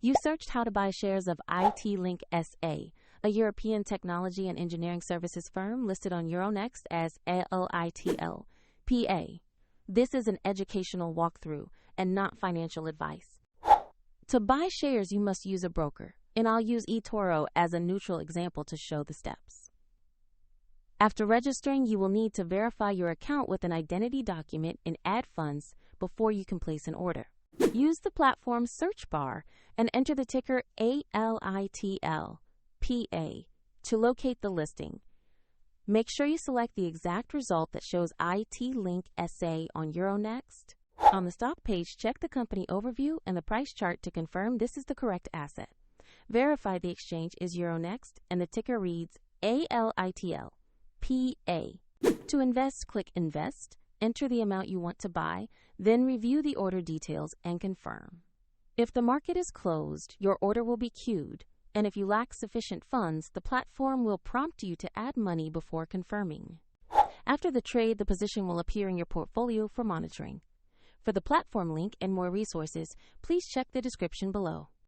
You searched how to buy shares of ALITL.PA, a European technology and engineering services firm listed on Euronext as ALITL.PA. This is an educational walkthrough and not financial advice. To buy shares, you must use a broker, and I'll use eToro as a neutral example to show the steps. After registering, you will need to verify your account with an identity document and add funds before you can place an order. Use the platform's search bar and enter the ticker ALITL.PA to locate the listing. Make sure you select the exact result that shows ALITL.SA on Euronext. On the stock page, check the company overview and the price chart to confirm this is the correct asset. Verify the exchange is Euronext and the ticker reads ALITL.PA. To invest, click Invest, enter the amount you want to buy, then review the order details and confirm. If the market is closed, your order will be queued, and if you lack sufficient funds, the platform will prompt you to add money before confirming. After the trade, the position will appear in your portfolio for monitoring. For the platform link and more resources, please check the description below.